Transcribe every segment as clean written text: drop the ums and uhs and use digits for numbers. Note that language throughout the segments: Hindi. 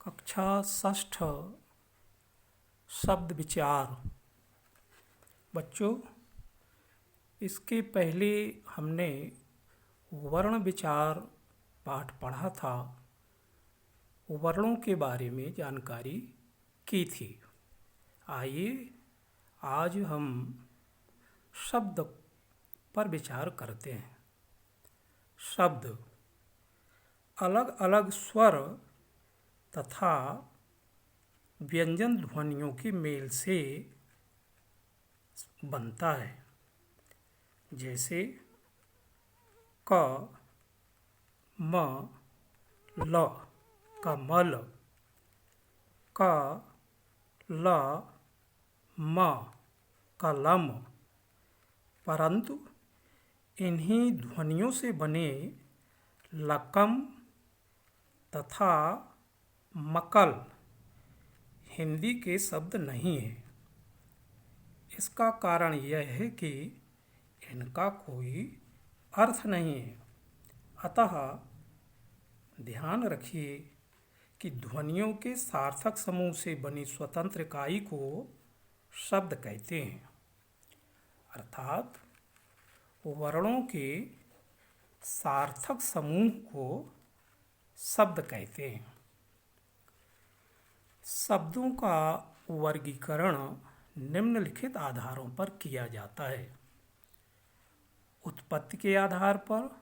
कक्षा षष्ठ शब्द विचार। बच्चों, इसके पहले हमने वर्ण विचार पाठ पढ़ा था। वर्णों के बारे में जानकारी की थी। आइए आज हम शब्द पर विचार करते हैं। शब्द अलग अलग स्वर तथा व्यंजन ध्वनियों के मेल से बनता है। जैसे क, म, ल, कमल, क, ल, म, कलम। परंतु इन्हीं ध्वनियों से बने लकम तथा मकल हिंदी के शब्द नहीं हैं। इसका कारण यह है कि इनका कोई अर्थ नहीं है। अतः ध्यान रखिए कि ध्वनियों के सार्थक समूह से बनी स्वतंत्र इकाई को शब्द कहते हैं। अर्थात वर्णों के सार्थक समूह को शब्द कहते हैं। शब्दों का वर्गीकरण निम्नलिखित आधारों पर किया जाता है: उत्पत्ति के आधार पर,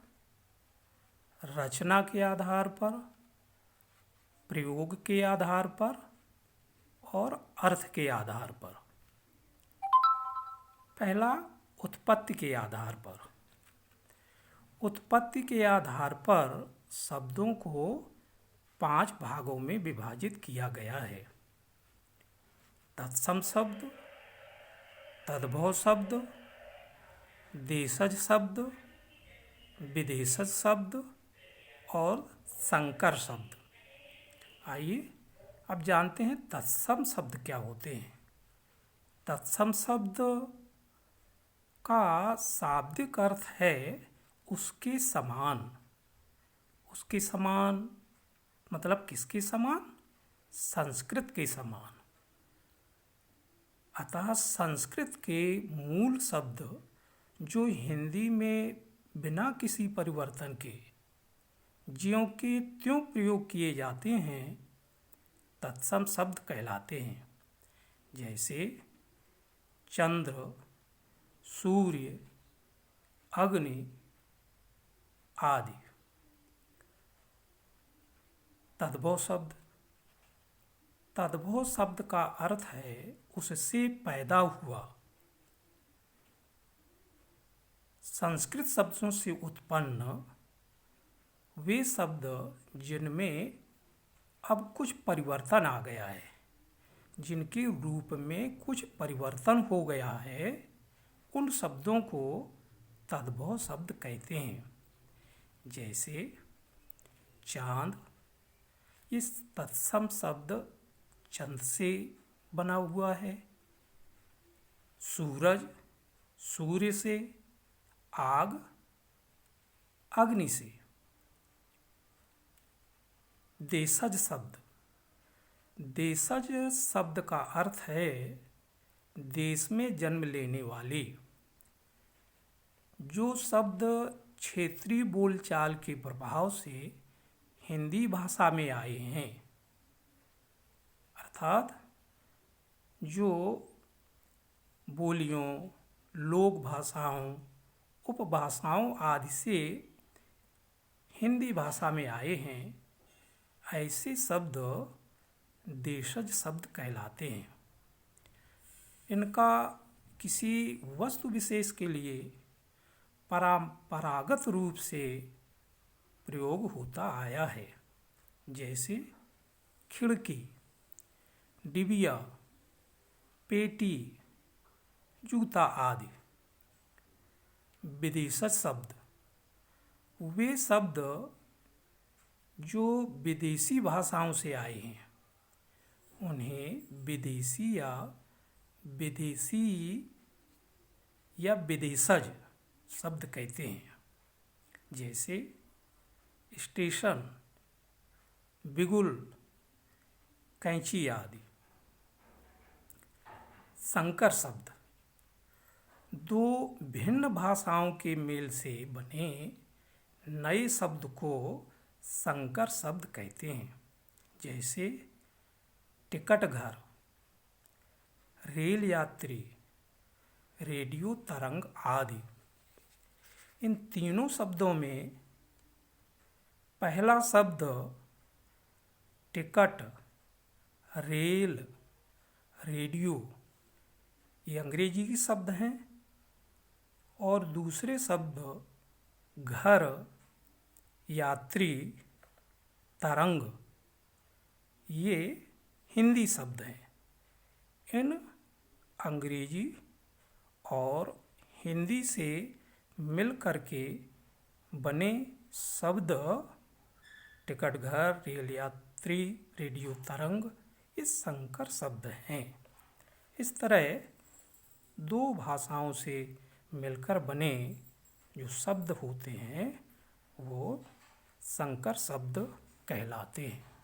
रचना के आधार पर, प्रयोग के आधार पर और अर्थ के आधार पर। पहला, उत्पत्ति के आधार पर। उत्पत्ति के आधार पर शब्दों को 5 भागों में विभाजित किया गया है: तत्सम शब्द, तद्भव शब्द, देशज शब्द, विदेशज शब्द और संकर शब्द। आइए अब जानते हैं तत्सम शब्द क्या होते हैं। तत्सम शब्द का शाब्दिक अर्थ है उसके समान। उसके समान मतलब किसके समान? संस्कृत के समान। अतः संस्कृत के मूल शब्द जो हिंदी में बिना किसी परिवर्तन के ज्यों के त्यों प्रयोग किए जाते हैं, तत्सम शब्द कहलाते हैं। जैसे चंद्र, सूर्य, अग्नि आदि। तद्भव शब्द। तद्भव शब्द का अर्थ है उससे पैदा हुआ। संस्कृत शब्दों से उत्पन्न वे शब्द जिनमें अब कुछ परिवर्तन आ गया है, जिनके रूप में कुछ परिवर्तन हो गया है, उन शब्दों को तद्भव शब्द कहते हैं। जैसे चांद, इस तत्सम शब्द चंद से बना हुआ है। सूरज, सूर्य से। आग, अग्नि से। देशज शब्द। देशज शब्द का अर्थ है देश में जन्म लेने वाली। जो शब्द क्षेत्रीय बोलचाल के प्रभाव से हिंदी भाषा में आए हैं, अर्थात जो बोलियों, लोक भाषाओं, उपभाषाओं आदि से हिंदी भाषा में आए हैं, ऐसे शब्द देशज शब्द कहलाते हैं। इनका किसी वस्तु विशेष के लिए परंपरागत रूप से प्रयोग होता आया है। जैसे खिड़की, डिबिया, पेटी, जूता आदि। विदेशज शब्द वे शब्द जो विदेशी भाषाओं से आए हैं, उन्हें विदेशी या विदेशज शब्द कहते हैं। जैसे स्टेशन, बिगुल, कैंची आदि। संकर शब्द दो भिन्न भाषाओं के मेल से बने नए शब्द को संकर शब्द कहते हैं। जैसे टिकट घर, रेल यात्री, रेडियो तरंग आदि। इन तीनों शब्दों में पहला शब्द टिकट, रेल, रेडियो ये अंग्रेजी के शब्द हैं और दूसरे शब्द घर, यात्री, तरंग ये हिंदी शब्द हैं। इन अंग्रेजी और हिंदी से मिल करके बने शब्द टिकट घर, रेल यात्री, रेडियो तरंग ये संकर शब्द हैं। इस तरह दो भाषाओं से मिलकर बने जो शब्द होते हैं वो संकर शब्द कहलाते हैं।